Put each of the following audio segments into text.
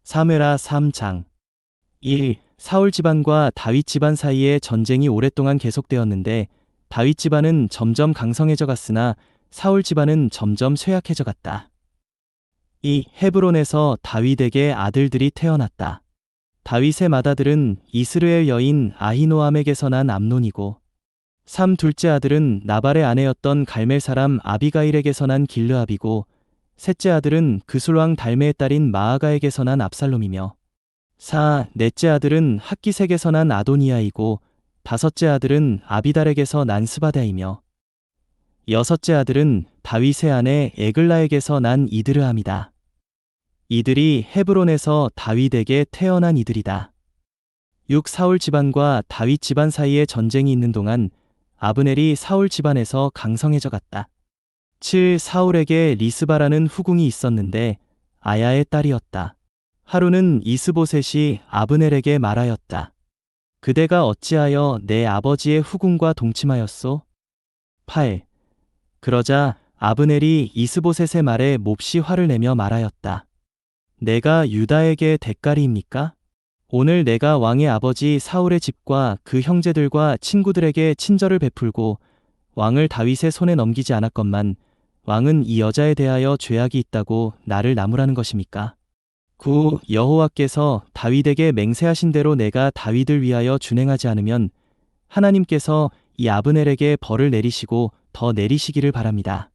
사무엘하 3장 1. 사울 집안과 다윗 집안 사이에 전쟁이 오랫동안 계속되었는데 다윗 집안은 점점 강성해져 갔으나 사울 집안은 점점 쇠약해져 갔다. 2. 헤브론에서 다윗에게 아들들이 태어났다. 다윗의 맏아들은 이스라엘 여인 아히노암에게서 난 암논이고 3. 둘째 아들은 나발의 아내였던 갈멜 사람 아비가일에게서 난 길르압이고 셋째 아들은 그술왕 달메의 딸인 마아가에게서 난 압살롬이며 4. 넷째 아들은 학기색에서 난 아도니아이고 다섯째 아들은 아비달에게서 난 스바다이며 여섯째 아들은 다윗의 아내 에글라에게서 난 이드르함이다. 이들이 헤브론에서 다윗에게 태어난 이들이다. 6. 사울 집안과 다윗 집안 사이에 전쟁이 있는 동안 아브넬이 사울 집안에서 강성해져 갔다. 7. 사울에게 리스바라는 후궁이 있었는데 아야의 딸이었다. 하루는 이스보셋이 아브넬에게 말하였다. 그대가 어찌하여 내 아버지의 후궁과 동침하였소? 8. 그러자 아브넬이 이스보셋의 말에 몹시 화를 내며 말하였다. 내가 유다에게 대가리입니까? 오늘 내가 왕의 아버지 사울의 집과 그 형제들과 친구들에게 친절을 베풀고 왕을 다윗의 손에 넘기지 않았건만 왕은 이 여자에 대하여 죄악이 있다고 나를 나무라는 것입니까? 9. 여호와께서 다윗에게 맹세하신 대로 내가 다윗을 위하여 준행하지 않으면 하나님께서 이 아브넬에게 벌을 내리시고 더 내리시기를 바랍니다.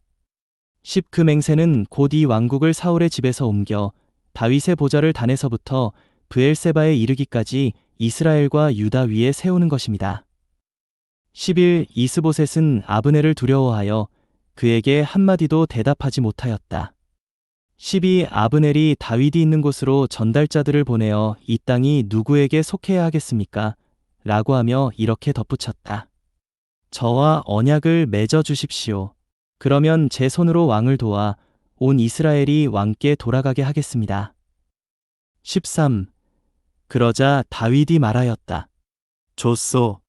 10. 그 맹세는 곧 이 왕국을 사울의 집에서 옮겨 다윗의 보좌를 단에서부터 브엘세바에 이르기까지 이스라엘과 유다 위에 세우는 것입니다. 11. 이스보셋은 아브넬을 두려워하여 그에게 한마디도 대답하지 못하였다. 12. 아브넬이 다윗이 있는 곳으로 전달자들을 보내어 이 땅이 누구에게 속해야 하겠습니까? 라고 하며 이렇게 덧붙였다. 저와 언약을 맺어 주십시오. 그러면 제 손으로 왕을 도와 온 이스라엘이 왕께 돌아가게 하겠습니다. 13. 그러자 다윗이 말하였다. 좋소.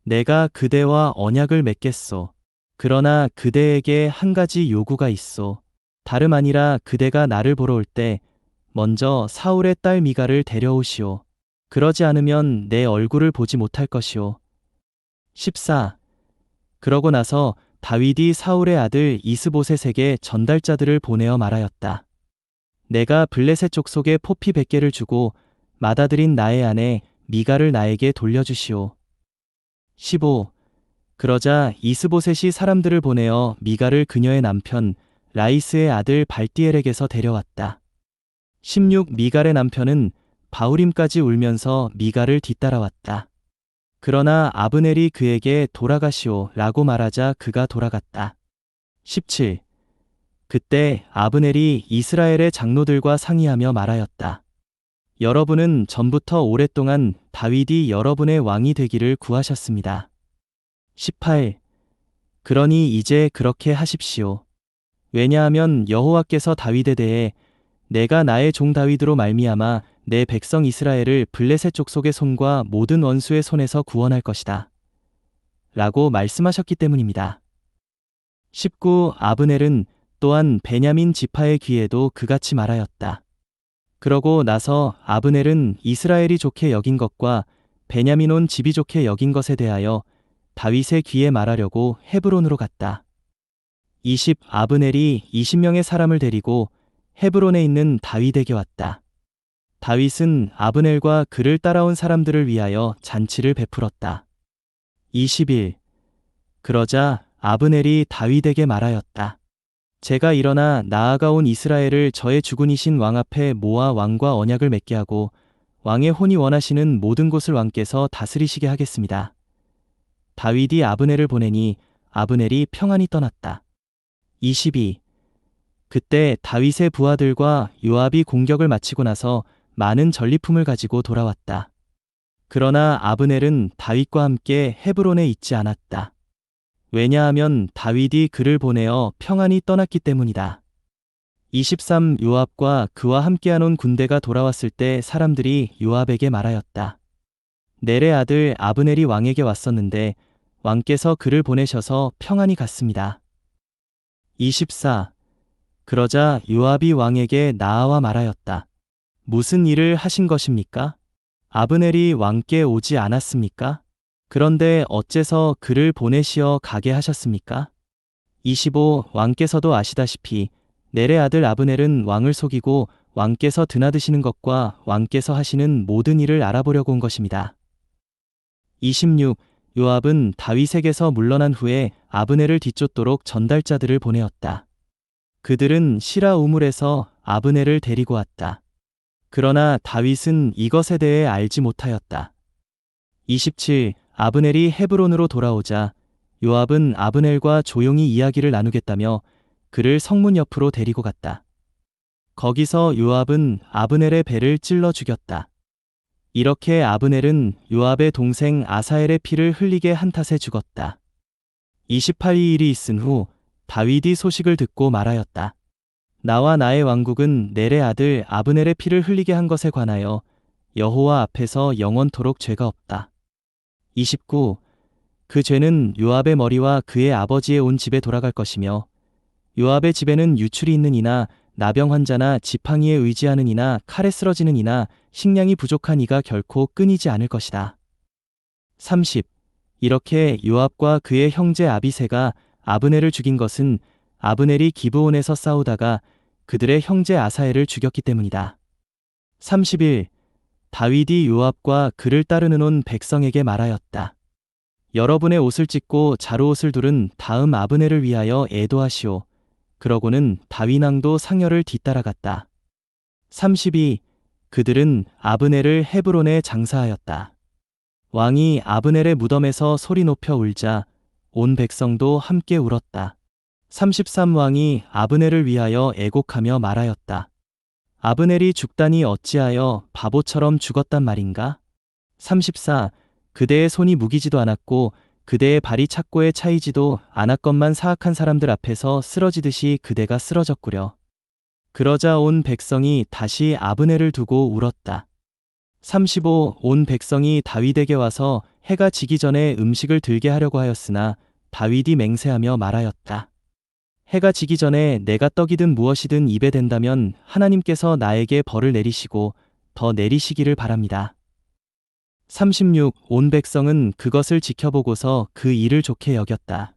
내가 그대와 언약을 맺겠소. 그러나 그대에게 한 가지 요구가 있소. 다름 아니라 그대가 나를 보러 올 때 먼저 사울의 딸 미갈을 데려오시오. 그러지 않으면 내 얼굴을 보지 못할 것이오. 14. 그러고 나서 다윗이 사울의 아들 이스보셋에게 전달자들을 보내어 말하였다. 내가 블레셋 족속에 포피 100개를 주고 맏아들인 나의 아내 미갈을 나에게 돌려주시오. 15. 그러자 이스보셋이 사람들을 보내어 미갈을 그녀의 남편 라이스의 아들 발디엘에게서 데려왔다. 16. 미갈의 남편은 바후림까지 울면서 미갈을 뒤따라왔다. 그러나 아브넬이 그에게 돌아가시오 라고 말하자 그가 돌아갔다. 17. 그때 아브넬이 이스라엘의 장로들과 상의하며 말하였다. 여러분은 전부터 오랫동안 다윗이 여러분의 왕이 되기를 구하셨습니다. 18. 그러니 이제 그렇게 하십시오. 왜냐하면 여호와께서 다윗에 대해 내가 나의 종 다윗으로 말미암아 내 백성 이스라엘을 블레셋 족속의 손과 모든 원수의 손에서 구원할 것이다. 라고 말씀하셨기 때문입니다. 19. 아브넬은 또한 베냐민 지파의 귀에도 그같이 말하였다. 그러고 나서 아브넬은 이스라엘이 좋게 여긴 것과 베냐민 온 집이 좋게 여긴 것에 대하여 다윗의 귀에 말하려고 헤브론으로 갔다. 20. 아브넬이 20명의 사람을 데리고 헤브론에 있는 다윗에게 왔다. 다윗은 아브넬과 그를 따라온 사람들을 위하여 잔치를 베풀었다. 21. 그러자 아브넬이 다윗에게 말하였다. 제가 일어나 나아가 온 이스라엘을 저의 주군이신 왕 앞에 모아 왕과 언약을 맺게 하고 왕의 혼이 원하시는 모든 곳을 왕께서 다스리시게 하겠습니다. 다윗이 아브넬을 보내니 아브넬이 평안히 떠났다. 22. 그때 다윗의 부하들과 요압이 공격을 마치고 나서 많은 전리품을 가지고 돌아왔다. 그러나 아브넬은 다윗과 함께 헤브론에 있지 않았다. 왜냐하면 다윗이 그를 보내어 평안히 떠났기 때문이다. 23. 요압과 그와 함께하는 군대가 돌아왔을 때 사람들이 요압에게 말하였다. 넬의 아들 아브넬이 왕에게 왔었는데 왕께서 그를 보내셔서 평안히 갔습니다. 24. 그러자 요압이 왕에게 나아와 말하였다. 무슨 일을 하신 것입니까? 아브넬이 왕께 오지 않았습니까? 그런데 어째서 그를 보내시어 가게 하셨습니까? 25. 왕께서도 아시다시피 넬의 아들 아브넬은 왕을 속이고 왕께서 드나드시는 것과 왕께서 하시는 모든 일을 알아보려고 온 것입니다. 26. 요압은 다윗에게서 물러난 후에 아브넬을 뒤쫓도록 전달자들을 보내었다. 그들은 시라 우물에서 아브넬을 데리고 왔다. 그러나 다윗은 이것에 대해 알지 못하였다. 27. 아브넬이 헤브론으로 돌아오자 요압은 아브넬과 조용히 이야기를 나누겠다며 그를 성문 옆으로 데리고 갔다. 거기서 요압은 아브넬의 배를 찔러 죽였다. 이렇게 아브넬은 요압의 동생 아사엘의 피를 흘리게 한 탓에 죽었다. 28일이 있은 후 다윗이 소식을 듣고 말하였다. 나와 나의 왕국은 넬의 아들 아브넬의 피를 흘리게 한 것에 관하여 여호와 앞에서 영원토록 죄가 없다. 29. 그 죄는 요압의 머리와 그의 아버지의 온 집에 돌아갈 것이며 요압의 집에는 유출이 있는 이나 나병 환자나 지팡이에 의지하는 이나 칼에 쓰러지는 이나 식량이 부족한 이가 결코 끊이지 않을 것이다. 30. 이렇게 요압과 그의 형제 아비새가 아브넬을 죽인 것은 아브넬이 기브온에서 싸우다가 그들의 형제 아사엘을 죽였기 때문이다. 31. 다윗이 요압과 그를 따르는 온 백성에게 말하였다. 여러분의 옷을 찢고 자루옷을 두른 다음 아브넬을 위하여 애도하시오. 그러고는 다윗 왕도 상여를 뒤따라갔다. 32. 그들은 아브넬을 헤브론에 장사하였다. 왕이 아브넬의 무덤에서 소리 높여 울자 온 백성도 함께 울었다. 33. 왕이 아브넬을 위하여 애곡하며 말하였다. 아브넬이 죽다니 어찌하여 바보처럼 죽었단 말인가? 34. 그대의 손이 무기지도 않았고 그대의 발이 착고에 차이지도 않았건만 사악한 사람들 앞에서 쓰러지듯이 그대가 쓰러졌구려. 그러자 온 백성이 다시 아브넬을 두고 울었다. 35. 온 백성이 다윗에게 와서 해가 지기 전에 음식을 들게 하려고 하였으나 다윗이 맹세하며 말하였다. 해가 지기 전에 내가 떡이든 무엇이든 입에 댄다면 하나님께서 나에게 벌을 내리시고 더 내리시기를 바랍니다. 36. 온 백성은 그것을 지켜보고서 그 일을 좋게 여겼다.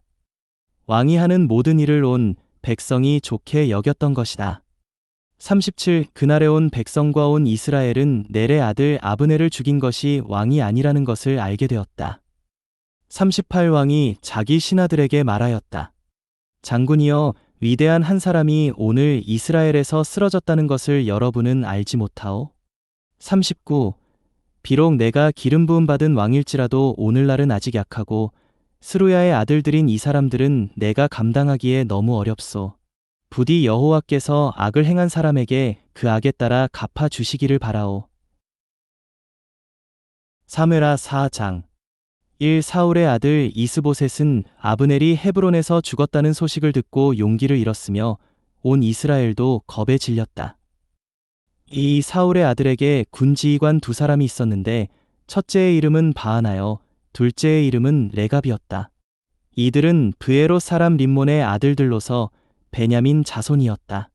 왕이 하는 모든 일을 온 백성이 좋게 여겼던 것이다. 37. 그날에 온 백성과 온 이스라엘은 넬의 아들 아브넬을 죽인 것이 왕이 아니라는 것을 알게 되었다. 38. 왕이 자기 신하들에게 말하였다. 장군이여, 위대한 한 사람이 오늘 이스라엘에서 쓰러졌다는 것을 여러분은 알지 못하오? 39. 비록 내가 기름 부음 받은 왕일지라도 오늘날은 아직 약하고 스루야의 아들들인 이 사람들은 내가 감당하기에 너무 어렵소. 부디 여호와께서 악을 행한 사람에게 그 악에 따라 갚아 주시기를 바라오. 사무엘하 4장 1. 사울의 아들 이스보셋은 아브넬이 헤브론에서 죽었다는 소식을 듣고 용기를 잃었으며 온 이스라엘도 겁에 질렸다. 이 사울의 아들에게 군지휘관 두 사람이 있었는데 첫째의 이름은 바하나요, 둘째의 이름은 레갑이었다. 이들은 브에롯 사람 림몬의 아들들로서 베냐민 자손이었다.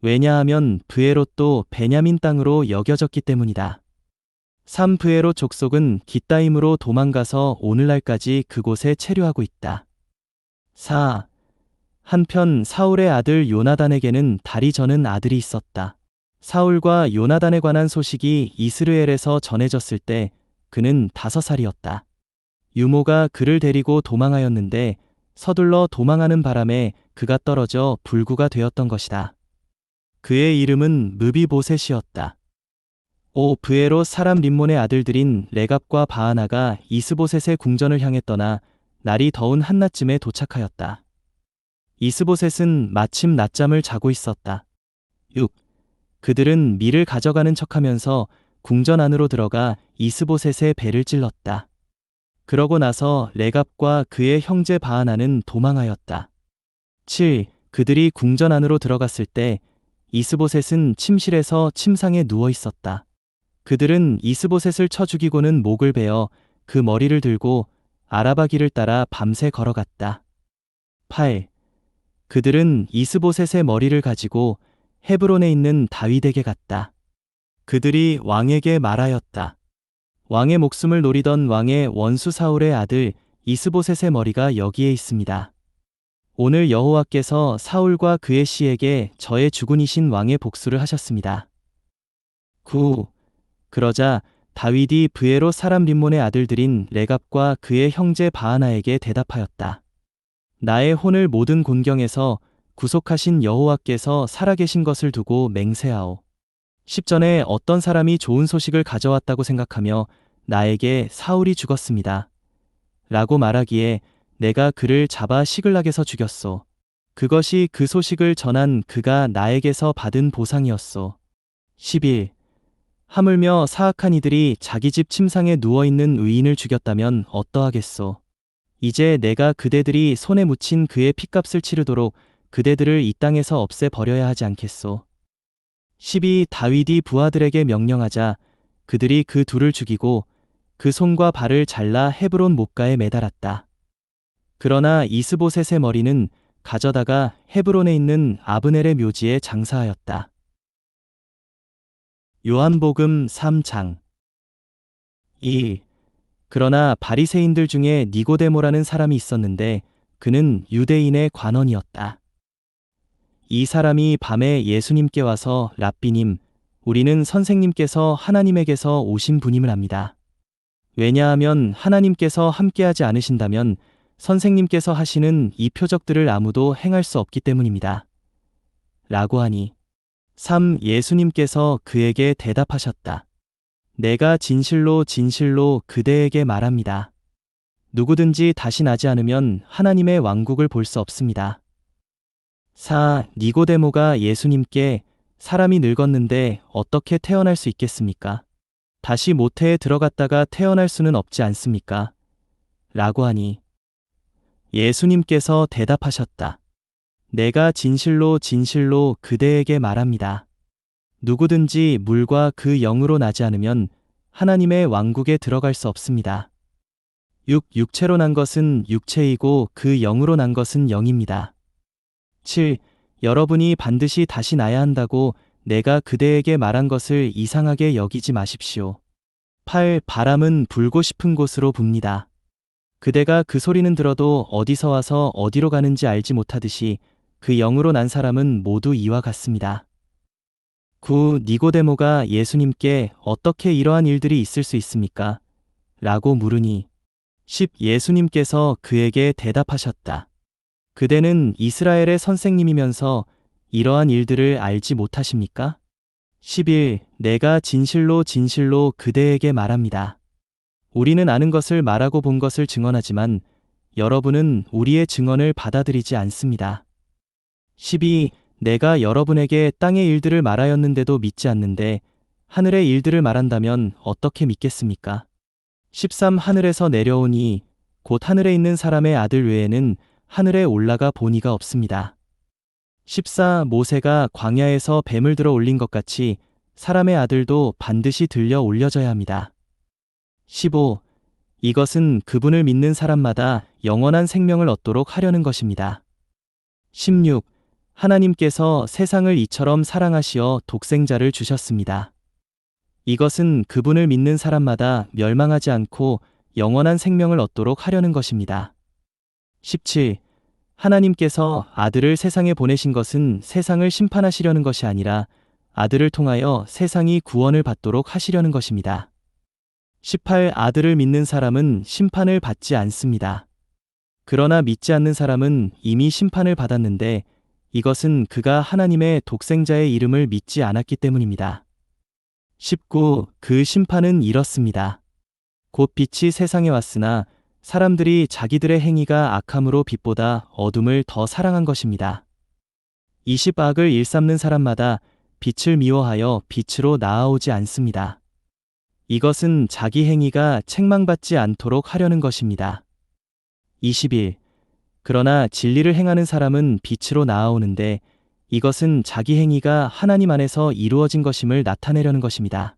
왜냐하면 브에롯도 베냐민 땅으로 여겨졌기 때문이다. 3. 브에롯 족속은 깃다임으로 도망가서 오늘날까지 그곳에 체류하고 있다. 4. 한편 사울의 아들 요나단에게는 다리 저는 아들이 있었다. 사울과 요나단에 관한 소식이 이스라엘에서 전해졌을 때 그는 5살이었다. 유모가 그를 데리고 도망하였는데 서둘러 도망하는 바람에 그가 떨어져 불구가 되었던 것이다. 그의 이름은 므비보셋이었다. 5. 브에롯 사람 림몬의 아들들인 레갑과 바하나가 이스보셋의 궁전을 향해 떠나 날이 더운 한낮쯤에 도착하였다. 이스보셋은 마침 낮잠을 자고 있었다. 6. 그들은 밀을 가져가는 척하면서 궁전 안으로 들어가 이스보셋의 배를 찔렀다. 그러고 나서 레갑과 그의 형제 바하나는 도망하였다. 7. 그들이 궁전 안으로 들어갔을 때 이스보셋은 침실에서 침상에 누워 있었다. 그들은 이스보셋을 쳐 죽이고는 목을 베어 그 머리를 들고 아라바 길을 따라 밤새 걸어갔다. 8. 그들은 이스보셋의 머리를 가지고 헤브론에 있는 다윗에게 갔다. 그들이 왕에게 말하였다. 왕의 목숨을 노리던 왕의 원수 사울의 아들 이스보셋의 머리가 여기에 있습니다. 오늘 여호와께서 사울과 그의 씨에게 저의 주군이신 왕의 복수를 하셨습니다. 9. 그러자 다윗이 브에로 사람 림몬의 아들들인 레갑과 그의 형제 바하나에게 대답하였다. 나의 혼을 모든 곤경에서 구속하신 여호와께서 살아계신 것을 두고 맹세하오. 10전에 어떤 사람이 좋은 소식을 가져왔다고 생각하며 나에게 사울이 죽었습니다. 라고 말하기에 내가 그를 잡아 시글락에서 죽였소. 그것이 그 소식을 전한 그가 나에게서 받은 보상이었소. 11. 하물며 사악한 이들이 자기 집 침상에 누워있는 의인을 죽였다면 어떠하겠소. 이제 내가 그대들이 손에 묻힌 그의 핏값을 치르도록 그대들을 이 땅에서 없애버려야 하지 않겠소. 12. 다윗이 부하들에게 명령하자 그들이 그 둘을 죽이고 그 손과 발을 잘라 헤브론 목가에 매달았다. 그러나 이스보셋의 머리는 가져다가 헤브론에 있는 아브넬의 묘지에 장사하였다. 요한복음 3장 2. 그러나 바리새인들 중에 니고데모라는 사람이 있었는데 그는 유대인의 관원이었다. 이 사람이 밤에 예수님께 와서 랍비님, 우리는 선생님께서 하나님에게서 오신 분임을 압니다. 왜냐하면 하나님께서 함께하지 않으신다면 선생님께서 하시는 이 표적들을 아무도 행할 수 없기 때문입니다. 라고 하니 3. 예수님께서 그에게 대답하셨다. 내가 진실로 진실로 그대에게 말합니다. 누구든지 다시 나지 않으면 하나님의 왕국을 볼 수 없습니다. 4. 니고데모가 예수님께 사람이 늙었는데 어떻게 태어날 수 있겠습니까? 다시 모태에 들어갔다가 태어날 수는 없지 않습니까? 라고 하니 예수님께서 대답하셨다. 내가 진실로 진실로 그대에게 말합니다. 누구든지 물과 그 영으로 나지 않으면 하나님의 왕국에 들어갈 수 없습니다. 6. 육체로 난 것은 육체이고 그 영으로 난 것은 영입니다. 7. 여러분이 반드시 다시 나야 한다고 내가 그대에게 말한 것을 이상하게 여기지 마십시오. 8. 바람은 불고 싶은 곳으로 붑니다. 그대가 그 소리는 들어도 어디서 와서 어디로 가는지 알지 못하듯이 그 영으로 난 사람은 모두 이와 같습니다. 9. 니고데모가 예수님께 어떻게 이러한 일들이 있을 수 있습니까? 라고 물으니 10. 예수님께서 그에게 대답하셨다. 그대는 이스라엘의 선생님이면서 이러한 일들을 알지 못하십니까? 11. 내가 진실로 진실로 그대에게 말합니다. 우리는 아는 것을 말하고 본 것을 증언하지만 여러분은 우리의 증언을 받아들이지 않습니다. 12. 내가 여러분에게 땅의 일들을 말하였는데도 믿지 않는데 하늘의 일들을 말한다면 어떻게 믿겠습니까? 13. 하늘에서 내려오니 곧 하늘에 있는 사람의 아들 외에는 하늘에 올라가 본 이가 없습니다. 14. 모세가 광야에서 뱀을 들어 올린 것 같이 사람의 아들도 반드시 들려 올려져야 합니다. 15. 이것은 그분을 믿는 사람마다 영원한 생명을 얻도록 하려는 것입니다. 16. 하나님께서 세상을 이처럼 사랑하시어 독생자를 주셨습니다. 이것은 그분을 믿는 사람마다 멸망하지 않고 영원한 생명을 얻도록 하려는 것입니다. 17. 하나님께서 아들을 세상에 보내신 것은 세상을 심판하시려는 것이 아니라 아들을 통하여 세상이 구원을 받도록 하시려는 것입니다. 18. 아들을 믿는 사람은 심판을 받지 않습니다. 그러나 믿지 않는 사람은 이미 심판을 받았는데 이것은 그가 하나님의 독생자의 이름을 믿지 않았기 때문입니다. 19. 그 심판은 이렇습니다. 곧 빛이 세상에 왔으나 사람들이 자기들의 행위가 악함으로 빛보다 어둠을 더 사랑한 것입니다. 20. 악을 일삼는 사람마다 빛을 미워하여 빛으로 나아오지 않습니다. 이것은 자기 행위가 책망받지 않도록 하려는 것입니다. 21. 그러나 진리를 행하는 사람은 빛으로 나아오는데 이것은 자기 행위가 하나님 안에서 이루어진 것임을 나타내려는 것입니다.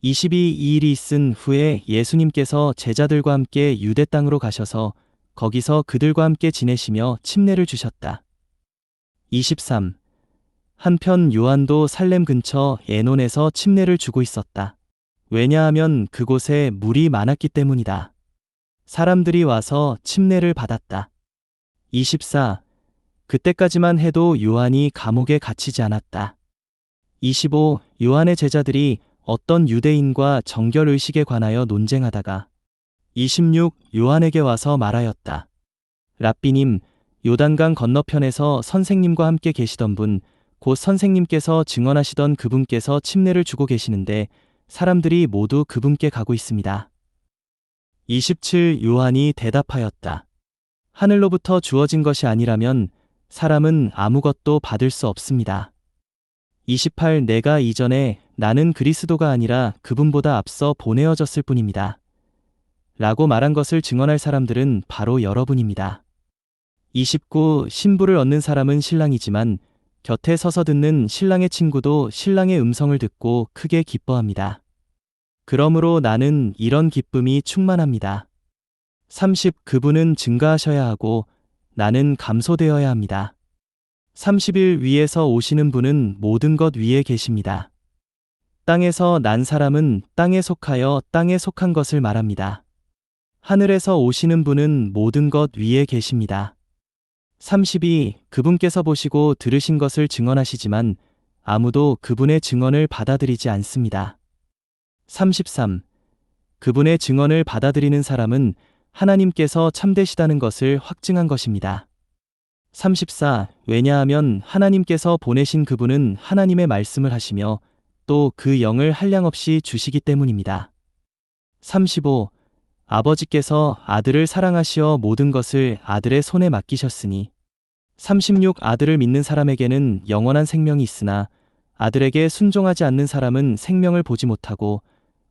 22. 이 일이 있은 후에 예수님께서 제자들과 함께 유대 땅으로 가셔서 거기서 그들과 함께 지내시며 침례를 주셨다. 23. 한편 요한도 살렘 근처 에논에서 침례를 주고 있었다. 왜냐하면 그곳에 물이 많았기 때문이다. 사람들이 와서 침례를 받았다. 24. 그때까지만 해도 요한이 감옥에 갇히지 않았다. 25. 요한의 제자들이 어떤 유대인과 정결의식에 관하여 논쟁하다가 26. 요한에게 와서 말하였다. 랍비님, 요단강 건너편에서 선생님과 함께 계시던 분, 곧 선생님께서 증언하시던 그분께서 침례를 주고 계시는데 사람들이 모두 그분께 가고 있습니다. 27. 요한이 대답하였다. 하늘로부터 주어진 것이 아니라면 사람은 아무것도 받을 수 없습니다. 28. 내가 이전에 나는 그리스도가 아니라 그분보다 앞서 보내어졌을 뿐입니다. 라고 말한 것을 증언할 사람들은 바로 여러분입니다. 29. 신부를 얻는 사람은 신랑이지만 곁에 서서 듣는 신랑의 친구도 신랑의 음성을 듣고 크게 기뻐합니다. 그러므로 나는 이런 기쁨이 충만합니다. 30. 그분은 증가하셔야 하고 나는 감소되어야 합니다. 30일 위에서 오시는 분은 모든 것 위에 계십니다. 땅에서 난 사람은 땅에 속하여 땅에 속한 것을 말합니다. 하늘에서 오시는 분은 모든 것 위에 계십니다. 32. 그분께서 보시고 들으신 것을 증언하시지만 아무도 그분의 증언을 받아들이지 않습니다. 33. 그분의 증언을 받아들이는 사람은 하나님께서 참되시다는 것을 확증한 것입니다. 34. 왜냐하면 하나님께서 보내신 그분은 하나님의 말씀을 하시며 또 그 영을 한량없이 주시기 때문입니다. 35. 아버지께서 아들을 사랑하시어 모든 것을 아들의 손에 맡기셨으니 36. 아들을 믿는 사람에게는 영원한 생명이 있으나 아들에게 순종하지 않는 사람은 생명을 보지 못하고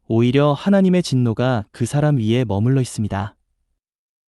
오히려 하나님의 진노가 그 사람 위에 머물러 있습니다.